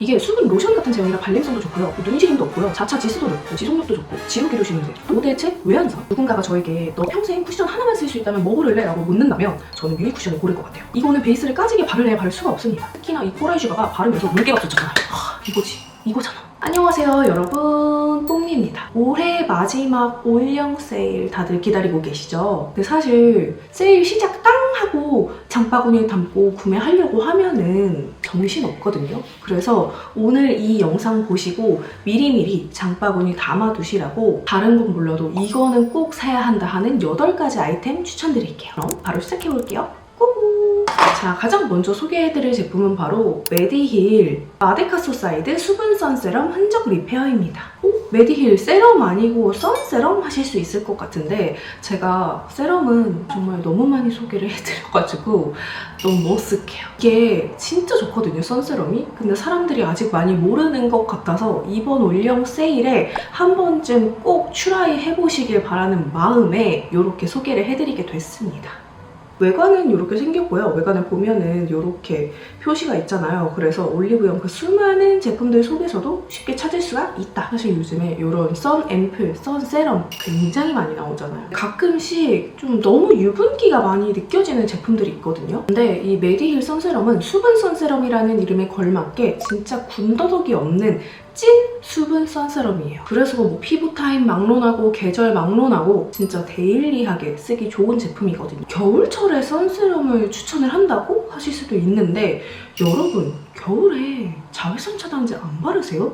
이게 수분 로션 같은 제형이라 발림성도 좋고요, 눈시림도 없고요, 자차 지수도 높고 지속력도 좋고 지우기도 쉬운데 도대체 왜 안 사? 누군가가 저에게 너 평생 쿠션 하나만 쓸 수 있다면 뭐 고를래? 라고 묻는다면 저는 유리 쿠션을 고를 것 같아요. 이거는 베이스를 까지게 바를래야 바를 수가 없습니다. 특히나 이 코랄슈가가 바르면서 물기가 붙었잖아요. 이거잖아. 안녕하세요 여러분, 뽕미입니다. 올해 마지막 올영 세일 다들 기다리고 계시죠? 근데 사실 세일 시작 땅 하고 장바구니에 담고 구매하려고 하면은 정신없거든요. 그래서 오늘 이 영상 보시고 미리미리 장바구니 담아두시라고 다른 건 몰라도 이거는 꼭 사야 한다 하는 8가지 아이템 추천드릴게요. 그럼 바로 시작해볼게요. 꾸꾸! 자, 가장 먼저 소개해드릴 제품은 바로 메디힐 마데카소사이드 수분 선세럼 흔적 리페어입니다. 메디힐 세럼 아니고 선세럼 하실 수 있을 것 같은데 제가 세럼은 정말 너무 많이 소개를 해드려가지고 너무 머쓱해요. 이게 진짜 좋거든요, 선세럼이. 근데 사람들이 아직 많이 모르는 것 같아서 이번 올영 세일에 한 번쯤 꼭 트라이 해보시길 바라는 마음에 이렇게 소개를 해드리게 됐습니다. 외관은 이렇게 생겼고요. 외관을 보면은 이렇게 표시가 있잖아요. 그래서 올리브영 그 수많은 제품들 속에서도 쉽게 찾을 수가 있다. 사실 요즘에 이런 선 앰플, 선 세럼 굉장히 많이 나오잖아요. 가끔씩 좀 너무 유분기가 많이 느껴지는 제품들이 있거든요. 근데 이 메디힐 선세럼은 수분 선세럼이라는 이름에 걸맞게 진짜 군더더기 없는 찐 수분 선세럼이에요. 그래서 뭐 피부 타입 막론하고 계절 막론하고 진짜 데일리하게 쓰기 좋은 제품이거든요. 겨울철에 선세럼을 추천을 한다고 하실 수도 있는데 여러분, 겨울에 자외선 차단제 안 바르세요?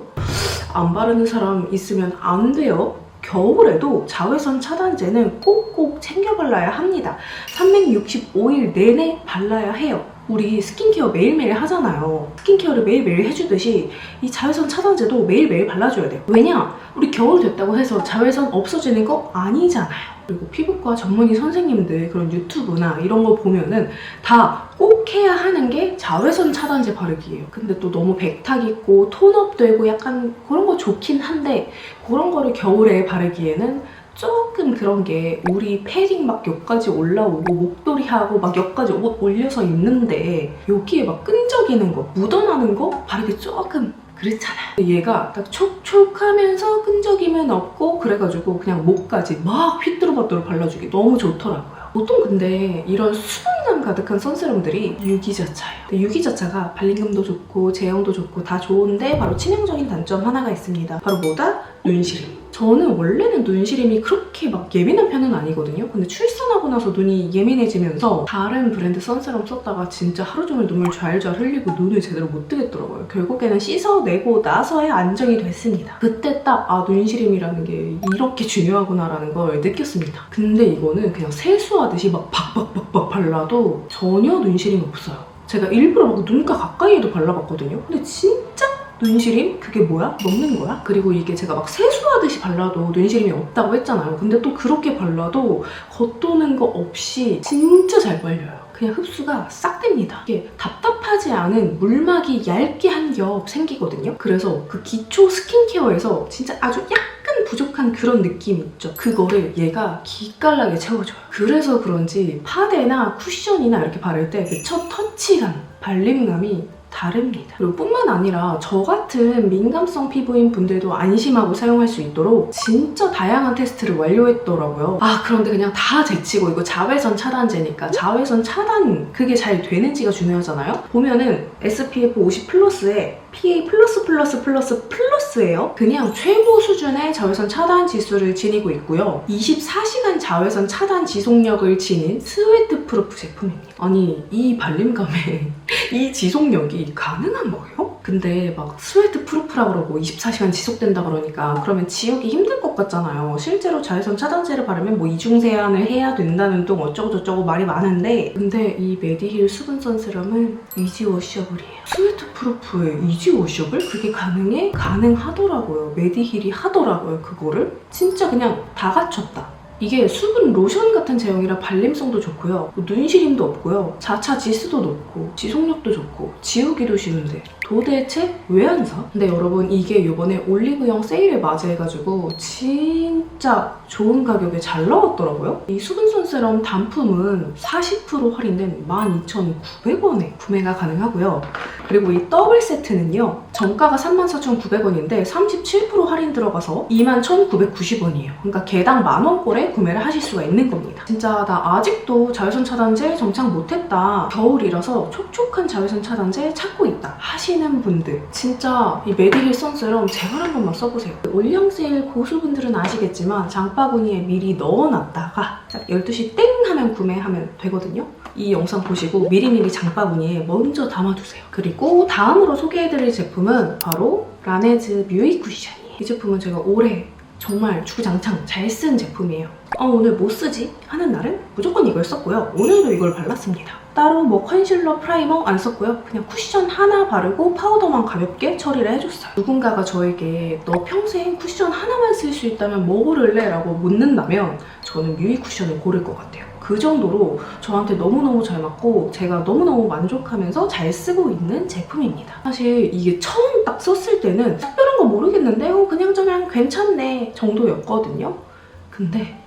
안 바르는 사람 있으면 안 돼요. 겨울에도 자외선 차단제는 꼭꼭 챙겨 발라야 합니다. 365일 내내 발라야 해요. 우리 스킨케어 매일매일 하잖아요. 스킨케어를 매일매일 해주듯이 이 자외선 차단제도 매일매일 발라줘야 돼요. 왜냐? 우리 겨울 됐다고 해서 자외선 없어지는 거 아니잖아요. 그리고 피부과 전문의 선생님들 그런 유튜브나 이런 거 보면은 다 꼭 해야 하는 게 자외선 차단제 바르기예요. 근데 또 너무 백탁 있고 톤업 되고 약간 그런 거 좋긴 한데 그런 거를 겨울에 바르기에는 조금 그런 게 우리 패딩 막 여기까지 올라오고 목도리하고 막 여기까지 옷 올려서 입는데 여기에 막 끈적이는 거, 묻어나는 거 바르기 조금 그렇잖아요. 얘가 딱 촉촉하면서 끈적임은 없고 그래가지고 그냥 목까지 막 휘뚜루마뚜루 발라주기 너무 좋더라고요. 보통 근데 이런 수분감 가득한 선세럼들이 유기자차예요. 유기자차가 발림감도 좋고 제형도 좋고 다 좋은데 바로 치명적인 단점 하나가 있습니다. 바로 뭐다? 눈시림. 저는 원래는 눈시림이 그렇게 막 예민한 편은 아니거든요. 근데 출산하고 나서 눈이 예민해지면서 다른 브랜드 선세럼 썼다가 진짜 하루 종일 눈물 좔좔 흘리고 눈을 제대로 못 뜨겠더라고요. 결국에는 씻어내고 나서야 안정이 됐습니다. 그때 딱 눈시림이라는 게 이렇게 중요하구나라는 걸 느꼈습니다. 근데 이거는 그냥 세수하듯이 막 박박박박 발라도 전혀 눈시림 없어요. 제가 일부러 막 눈가 가까이에도 발라봤거든요. 근데 진짜 눈시림? 그게 뭐야? 먹는 거야? 그리고 이게 제가 막 세수하듯이 발라도 눈시림이 없다고 했잖아요. 근데 또 그렇게 발라도 겉도는 거 없이 진짜 잘 발려요. 그냥 흡수가 싹 됩니다. 이게 답답하지 않은 물막이 얇게 한 겹 생기거든요. 그래서 그 기초 스킨케어에서 진짜 아주 약간 부족한 그런 느낌 있죠. 그거를 얘가 기깔나게 채워줘요. 그래서 그런지 파데나 쿠션이나 이렇게 바를 때 그 첫 터치감, 발림감이 다릅니다. 그리고 뿐만 아니라 저 같은 민감성 피부인 분들도 안심하고 사용할 수 있도록 진짜 다양한 테스트를 완료했더라고요. 그런데 그냥 다 제치고 이거 자외선 차단제니까 자외선 차단 그게 잘 되는지가 중요하잖아요. 보면은 SPF 50 플러스에 PA++++++예요. 그냥 최고 수준의 자외선 차단 지수를 지니고 있고요. 24시간 자외선 차단 지속력을 지닌 스웨트 프루프 제품입니다. 아니, 이 발림감에 이 지속력이 가능한 거예요? 근데 막 스웨트 프루프라 그러고 24시간 지속된다 그러니까 그러면 지우기 힘들 것 같잖아요. 실제로 자외선 차단제를 바르면 뭐 이중 세안을 해야 된다는 둥 어쩌고저쩌고 말이 많은데 근데 이 메디힐 수분 선세럼은 이지 워셔블이에요. 스웨트 프루프에 이지 워셔블? 그게 가능해? 가능하더라고요. 메디힐이 하더라고요, 그거를. 진짜 그냥 다 갖췄다. 이게 수분 로션 같은 제형이라 발림성도 좋고요. 눈시림도 없고요. 자차 지수도 높고 지속력도 좋고 지우기도 쉬운데 도대체 왜 안 사? 근데 여러분 이게 이번에 올리브영 세일을 맞이해가지고 진짜 좋은 가격에 잘 나왔더라고요. 이 수분손 세럼 단품은 40% 할인된 12,900원에 구매가 가능하고요. 그리고 이 더블 세트는요. 정가가 34,900원인데 37% 할인 들어가서 21,990원이에요. 그러니까 개당 만원꼴에 구매를 하실 수가 있는 겁니다. 진짜 나 아직도 자외선 차단제 정착 못했다. 겨울이라서 촉촉한 자외선 차단제 찾고 있다 하시는 분들 진짜 이 메디힐 선세럼 제발 한 번만 써보세요. 올영 세일 고수분들은 아시겠지만 장바구니에 미리 넣어놨다가 12시 땡 하면 구매하면 되거든요. 이 영상 보시고 미리미리 장바구니에 먼저 담아두세요. 그리고 다음으로 소개해드릴 제품은 바로 라네즈 뮤이 쿠션이에요. 이 제품은 제가 올해 정말 주구장창 잘 쓴 제품이에요. 오늘 뭐 쓰지? 하는 날은 무조건 이걸 썼고요. 오늘도 이걸 발랐습니다. 따로 뭐 컨실러, 프라이머 안 썼고요. 그냥 쿠션 하나 바르고 파우더만 가볍게 처리를 해줬어요. 누군가가 저에게 너 평생 쿠션 하나만 쓸 수 있다면 뭐 고를래? 라고 묻는다면 저는 뮤이 쿠션을 고를 것 같아요. 그 정도로 저한테 너무너무 잘 맞고 제가 너무너무 만족하면서 잘 쓰고 있는 제품입니다. 사실 이게 처음 딱 썼을 때는 특별한 거 모르겠는데 그냥 괜찮네 정도였거든요. 근데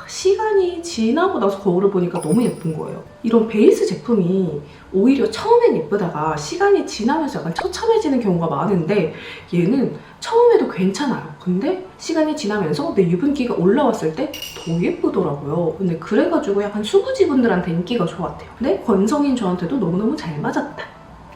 시간이 지나고 나서 거울을 보니까 너무 예쁜 거예요. 이런 베이스 제품이 오히려 처음엔 예쁘다가 시간이 지나면서 약간 처참해지는 경우가 많은데 얘는 처음에도 괜찮아요. 근데 시간이 지나면서 내 유분기가 올라왔을 때 더 예쁘더라고요. 근데 그래가지고 약간 수부지분들한테 인기가 좋았대요. 근데 건성인 저한테도 너무너무 잘 맞았다.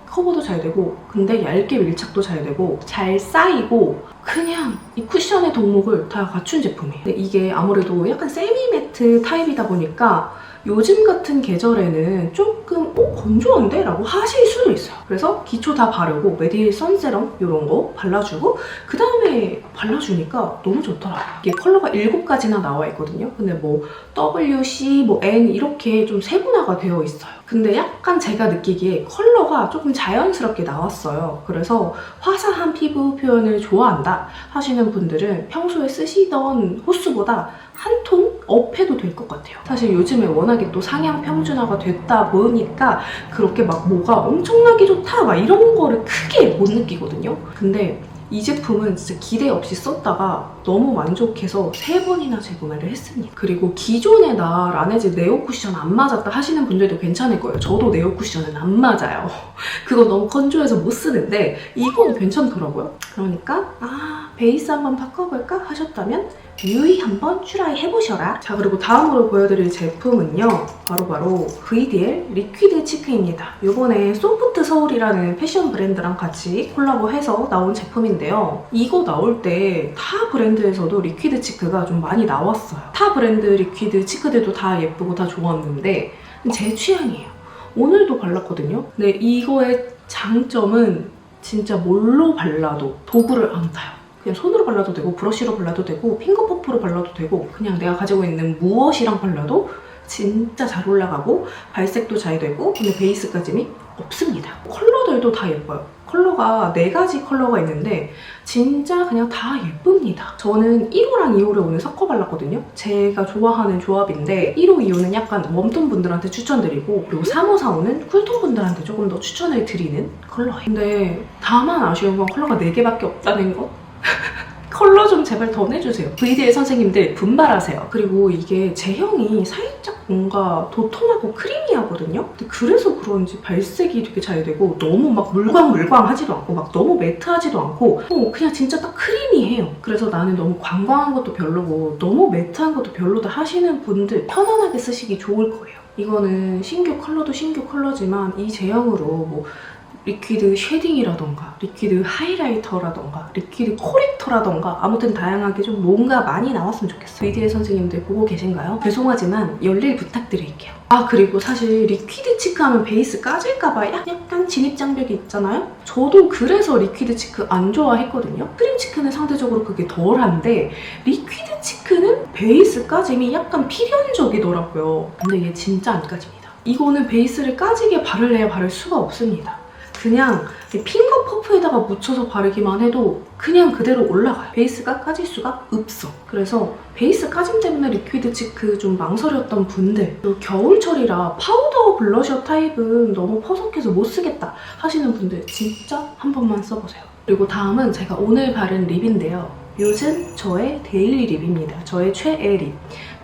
커버도 잘 되고 근데 얇게 밀착도 잘 되고 잘 쌓이고 그냥 이 쿠션의 덕목을 다 갖춘 제품이에요. 근데 이게 아무래도 약간 세미매트 타입이다 보니까 요즘 같은 계절에는 조금 건조한데? 라고 하실 수도 있어요. 그래서 기초 다 바르고 메디힐 선세럼 이런 거 발라주고 그 다음에 발라주니까 너무 좋더라고요. 이게 컬러가 7가지나 나와 있거든요. 근데 뭐 W, C, 뭐 N 이렇게 좀 세분화가 되어 있어요. 근데 약간 제가 느끼기에 컬러가 조금 자연스럽게 나왔어요. 그래서 화사한 피부 표현을 좋아한다 하시는 분들은 평소에 쓰시던 호수보다 한 톤 업해도 될 것 같아요. 사실 요즘에 워낙에 또 상향 평준화가 됐다 보니까 그렇게 막 뭐가 엄청나게 좋다 막 이런 거를 크게 못 느끼거든요. 근데 이 제품은 진짜 기대 없이 썼다가 너무 만족해서 3번이나 재구매를 했습니다. 그리고 기존에 나 라네즈 네오 쿠션 안 맞았다 하시는 분들도 괜찮을 거예요. 저도 네오 쿠션은 안 맞아요. 그거 너무 건조해서 못 쓰는데 이건 괜찮더라고요. 그러니까 베이스 한번 바꿔볼까 하셨다면 뮤이 한번 트라이 해보셔라. 자, 그리고 다음으로 보여드릴 제품은요. 바로 VDL 리퀴드 치크입니다. 이번에 소프트 서울이라는 패션 브랜드랑 같이 콜라보해서 나온 제품인데요. 이거 나올 때 타 브랜드에서도 리퀴드 치크가 좀 많이 나왔어요. 타 브랜드 리퀴드 치크들도 다 예쁘고 다 좋았는데 제 취향이에요. 오늘도 발랐거든요. 근데 이거의 장점은 진짜 뭘로 발라도 도구를 안 타요. 그냥 손으로 발라도 되고 브러쉬로 발라도 되고 핑거 퍼프로 발라도 되고 그냥 내가 가지고 있는 무엇이랑 발라도 진짜 잘 올라가고 발색도 잘 되고 근데 베이스까짐이 없습니다. 컬러들도 다 예뻐요. 컬러가 4가지 컬러가 있는데 진짜 그냥 다 예쁩니다. 저는 1호랑 2호를 오늘 섞어 발랐거든요. 제가 좋아하는 조합인데 1호, 2호는 약간 웜톤 분들한테 추천드리고 그리고 3호, 4호는 쿨톤 분들한테 조금 더 추천을 드리는 컬러예요. 근데 다만 아쉬운 건 컬러가 4개밖에 없다는 것? 컬러 좀 제발 더 내주세요. VDL 선생님들 분발하세요. 그리고 이게 제형이 살짝 뭔가 도톰하고 크리미하거든요. 근데 그래서 그런지 발색이 되게 잘 되고 너무 막 물광물광하지도 않고 막 너무 매트하지도 않고 그냥 진짜 딱 크리미해요. 그래서 나는 너무 광광한 것도 별로고 너무 매트한 것도 별로다 하시는 분들 편안하게 쓰시기 좋을 거예요. 이거는 신규 컬러도 신규 컬러지만 이 제형으로 뭐 리퀴드 쉐딩이라던가 리퀴드 하이라이터라던가 리퀴드 코렉터라던가 아무튼 다양하게 좀 뭔가 많이 나왔으면 좋겠어요. VDL 선생님들 보고 계신가요? 죄송하지만 열일 부탁드릴게요. 그리고 사실 리퀴드 치크하면 베이스 까질까봐 약간 진입장벽이 있잖아요? 저도 그래서 리퀴드 치크 안 좋아했거든요. 크림 치크는 상대적으로 그게 덜한데 리퀴드 치크는 베이스 까짐이 약간 필연적이더라고요. 근데 얘 진짜 안 까집니다. 이거는 베이스를 까지게 바를래야 바를 수가 없습니다. 그냥 핑거 퍼프에다가 묻혀서 바르기만 해도 그냥 그대로 올라가요. 베이스가 까질 수가 없어. 그래서 베이스 까짐 때문에 리퀴드 치크 좀 망설였던 분들, 또 겨울철이라 파우더 블러셔 타입은 너무 퍼석해서 못 쓰겠다 하시는 분들 진짜 한 번만 써보세요. 그리고 다음은 제가 오늘 바른 립인데요. 요즘 저의 데일리 립입니다. 저의 최애 립.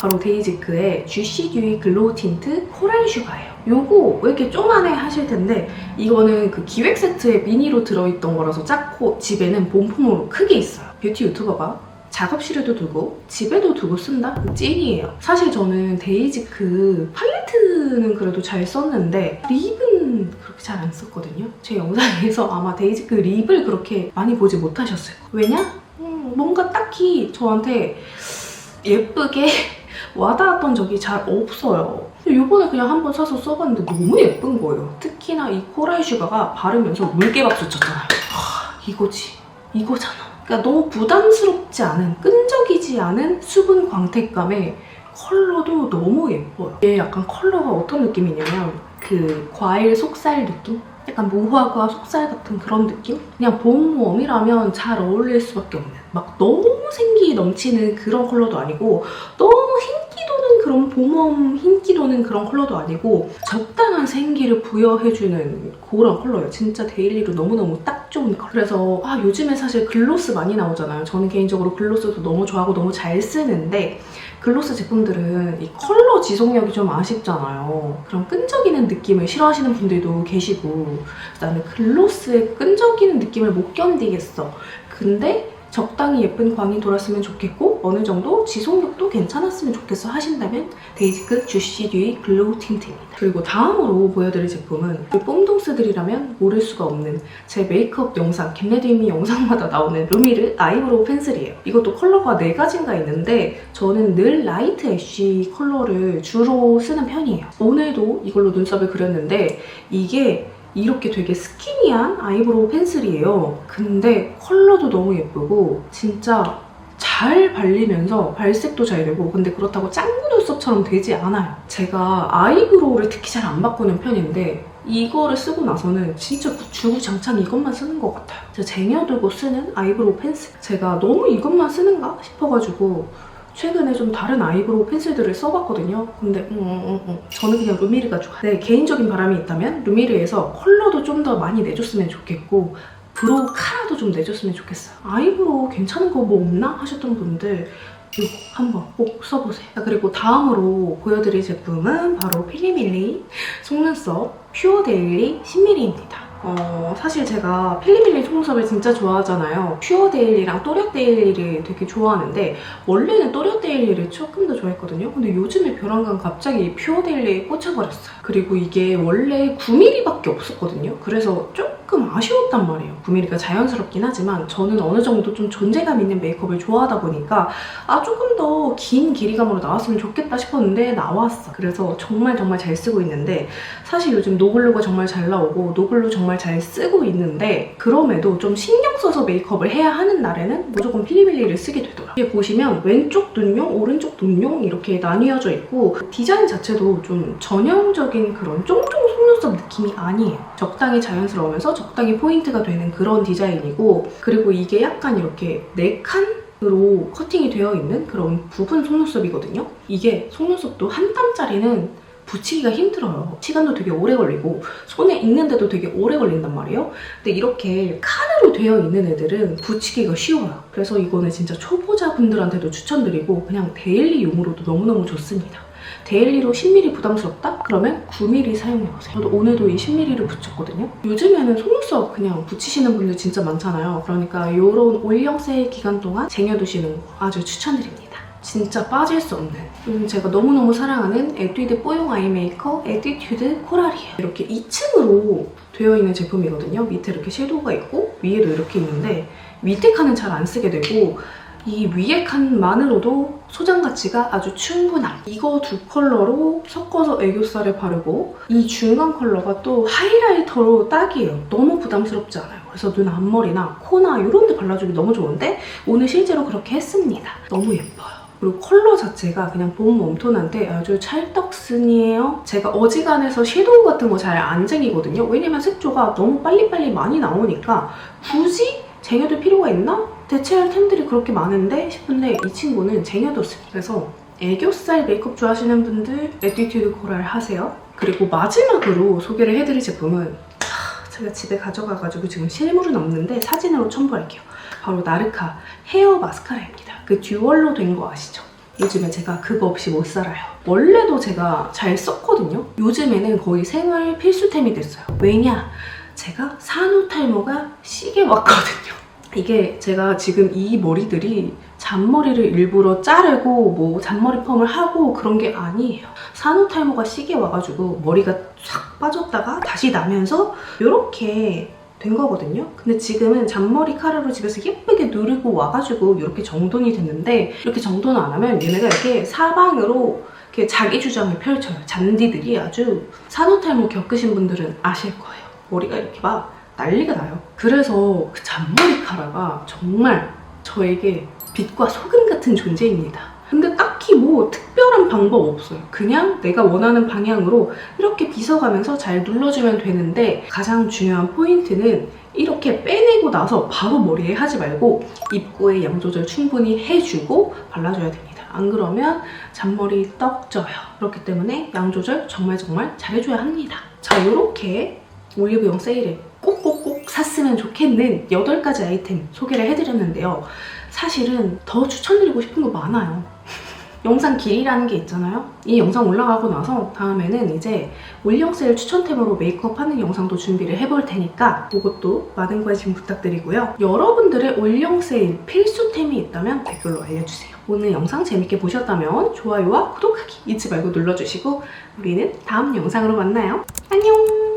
바로 데이지크의 주시 듀이 글로우 틴트 코랄 슈가예요. 요거 왜 이렇게 쪼만해 하실 텐데 이거는 그 기획 세트에 미니로 들어있던 거라서 작고 집에는 본품으로 크게 있어요. 뷰티 유튜버가 작업실에도 두고 집에도 두고 쓴다? 찐이에요. 사실 저는 데이지크 팔레트는 그래도 잘 썼는데 립은 그렇게 잘 안 썼거든요. 제 영상에서 아마 데이지크 립을 그렇게 많이 보지 못하셨어요. 왜냐? 뭔가 딱히 저한테 예쁘게 와닿았던 적이 잘 없어요. 이번에 그냥 한번 사서 써봤는데 너무 예쁜 거예요. 특히나 이 코랄 슈가가 바르면서 물개박수 쳤잖아요. 이거지. 이거잖아. 그러니까 너무 부담스럽지 않은, 끈적이지 않은 수분 광택감에 컬러도 너무 예뻐요. 이게 약간 컬러가 어떤 느낌이냐면 그 과일 속살 느낌? 약간 무화과 속살 같은 그런 느낌? 그냥 봄웜이라면 잘 어울릴 수밖에 없는, 막 너무 생기 넘치는 그런 컬러도 아니고 너무 흰기 도는 그런 봄웜 흰기 도는 그런 컬러도 아니고 적당한 생기를 부여해주는 그런 컬러예요. 진짜 데일리로 너무너무 딱 좋은 컬러. 그래서 요즘에 사실 글로스 많이 나오잖아요. 저는 개인적으로 글로스도 너무 좋아하고 너무 잘 쓰는데 글로스 제품들은 이 컬러 지속력이 좀 아쉽잖아요. 그런 끈적이는 느낌을 싫어하시는 분들도 계시고 나는 글로스의 끈적이는 느낌을 못 견디겠어. 근데 적당히 예쁜 광이 돌았으면 좋겠고 어느 정도 지속력도 괜찮았으면 좋겠어 하신다면 데이지크 주시 듀이 글로우 틴트입니다. 그리고 다음으로 보여드릴 제품은 뽕동스들이라면 모를 수가 없는 제 메이크업 영상, 겟레디미 영상마다 나오는 루미르 아이브로우 펜슬이에요. 이것도 컬러가 4가지인가 있는데 저는 늘 라이트 애쉬 컬러를 주로 쓰는 편이에요. 오늘도 이걸로 눈썹을 그렸는데 이게 이렇게 되게 스키니한 아이브로우 펜슬이에요. 근데 컬러도 너무 예쁘고 진짜 잘 발리면서 발색도 잘 되고 근데 그렇다고 짱구 눈썹처럼 되지 않아요. 제가 아이브로우를 특히 잘 안 바꾸는 편인데 이거를 쓰고 나서는 진짜 주구장창 이것만 쓰는 것 같아요. 제가 쟁여두고 쓰는 아이브로우 펜슬. 제가 너무 이것만 쓰는가 싶어가지고 최근에 좀 다른 아이브로우 펜슬들을 써봤거든요. 근데 저는 그냥 루미르가 좋아요. 네, 개인적인 바람이 있다면 루미르에서 컬러도 좀 더 많이 내줬으면 좋겠고 브로우 카라도 좀 내줬으면 좋겠어요. 아이브로우 괜찮은 거 뭐 없나? 하셨던 분들 이거 한번 꼭 써보세요. 그리고 다음으로 보여드릴 제품은 바로 필리밀리 속눈썹 퓨어 데일리 10mm입니다. 사실 제가 필리밀리 속눈썹을 진짜 좋아하잖아요. 퓨어 데일리랑 또렷 데일리를 되게 좋아하는데 원래는 또렷 데일리를 조금 더 좋아했거든요. 근데 요즘에 벼랑간 갑자기 퓨어 데일리에 꽂혀버렸어요. 그리고 이게 원래 9mm밖에 없었거든요. 그래서 조금 아쉬웠단 말이에요. 9mm가 자연스럽긴 하지만 저는 어느 정도 좀 존재감 있는 메이크업을 좋아하다 보니까 조금 더 긴 길이감으로 나왔으면 좋겠다 싶었는데 나왔어. 그래서 정말 잘 쓰고 있는데 사실 요즘 노글로가 정말 잘 나오고 노글로 정말 잘 쓰고 있는데 그럼에도 좀 신경 써서 메이크업을 해야 하는 날에는 무조건 필리밀리를 쓰게 되더라고요. 이게 보시면 왼쪽 눈용, 오른쪽 눈용 이렇게 나뉘어져 있고 디자인 자체도 좀 전형적인 그런 쫑쫑 속눈썹 느낌이 아니에요. 적당히 자연스러우면서 적당히 포인트가 되는 그런 디자인이고 그리고 이게 약간 이렇게 4칸으로 커팅이 되어 있는 그런 부분 속눈썹이거든요. 이게 속눈썹도 한 땀짜리는 붙이기가 힘들어요. 시간도 되게 오래 걸리고 손에 있는데도 되게 오래 걸린단 말이에요. 근데 이렇게 칸으로 되어 있는 애들은 붙이기가 쉬워요. 그래서 이거는 진짜 초보자분들한테도 추천드리고 그냥 데일리용으로도 너무너무 좋습니다. 데일리로 10mm 부담스럽다? 그러면 9mm 사용해보세요. 저도 오늘도 이 10mm를 붙였거든요. 요즘에는 속눈썹 그냥 붙이시는 분들 진짜 많잖아요. 그러니까 이런 올영 세일 기간 동안 쟁여두시는 거 아주 추천드립니다. 진짜 빠질 수 없는 요즘 제가 너무너무 사랑하는 에뛰드 뽀용 아이 메이커 에뛰튜드 코랄이에요. 이렇게 2층으로 되어 있는 제품이거든요. 밑에 이렇게 섀도우가 있고 위에도 이렇게 있는데 밑에 칸은 잘 안 쓰게 되고 이 위에 칸만으로도 소장 가치가 아주 충분함. 이거 두 컬러로 섞어서 애교살에 바르고 이 중간 컬러가 또 하이라이터로 딱이에요. 너무 부담스럽지 않아요. 그래서 눈 앞머리나 코나 이런 데 발라주기 너무 좋은데 오늘 실제로 그렇게 했습니다. 너무 예뻐요. 그리고 컬러 자체가 그냥 봄 웜톤한데 아주 찰떡순이에요. 제가 어지간해서 섀도우 같은 거 잘 안 쟁이거든요. 왜냐면 색조가 너무 빨리빨리 많이 나오니까 굳이 쟁여둘 필요가 있나? 대체할 템들이 그렇게 많은데 싶은데 이 친구는 쟁여뒀습니다. 그래서 애교살 메이크업 좋아하시는 분들 에뛰tude 코랄 하세요. 그리고 마지막으로 소개를 해드릴 제품은 제가 집에 가져가가지고 지금 실물은 없는데 사진으로 첨부할게요. 바로 나르카 헤어 마스카라입니다. 그 듀얼로 된 거 아시죠? 요즘에 제가 그거 없이 못 살아요. 원래도 제가 잘 썼거든요. 요즘에는 거의 생활 필수템이 됐어요. 왜냐? 제가 산후탈모가 시게 왔거든요. 이게 제가 지금 이 머리들이 잔머리를 일부러 자르고 뭐 잔머리 펌을 하고 그런 게 아니에요. 산후탈모가 시게 와가지고 머리가 싹 빠졌다가 다시 나면서 이렇게 된 거거든요. 근데 지금은 잔머리 카라로 집에서 예쁘게 누르고 와가지고 이렇게 정돈이 됐는데 이렇게 정돈을 안 하면 얘네가 이렇게 사방으로 이렇게 자기 주장을 펼쳐요. 잔디들이 아주 산후탈모 겪으신 분들은 아실 거예요. 머리가 이렇게 막 난리가 나요. 그래서 그 잔머리 카라가 정말 저에게 빛과 소금 같은 존재입니다. 근데 딱히 뭐 특별한 방법 없어요. 그냥 내가 원하는 방향으로 이렇게 빗어가면서 잘 눌러주면 되는데 가장 중요한 포인트는 이렇게 빼내고 나서 바로 머리에 하지 말고 입고에 양 조절 충분히 해주고 발라줘야 됩니다. 안 그러면 잔머리 떡져요. 그렇기 때문에 양 조절 정말 잘해줘야 합니다. 자, 이렇게 올리브영 세일에 꼭꼭꼭 샀으면 좋겠는 8가지 아이템 소개를 해드렸는데요. 사실은 더 추천드리고 싶은 거 많아요. 영상 길이라는 게 있잖아요. 이 영상 올라가고 나서 다음에는 이제 올영 세일 추천템으로 메이크업 하는 영상도 준비를 해볼 테니까 그것도 많은 관심 부탁드리고요. 여러분들의 올영 세일 필수템이 있다면 댓글로 알려주세요. 오늘 영상 재밌게 보셨다면 좋아요와 구독하기 잊지 말고 눌러주시고 우리는 다음 영상으로 만나요. 안녕!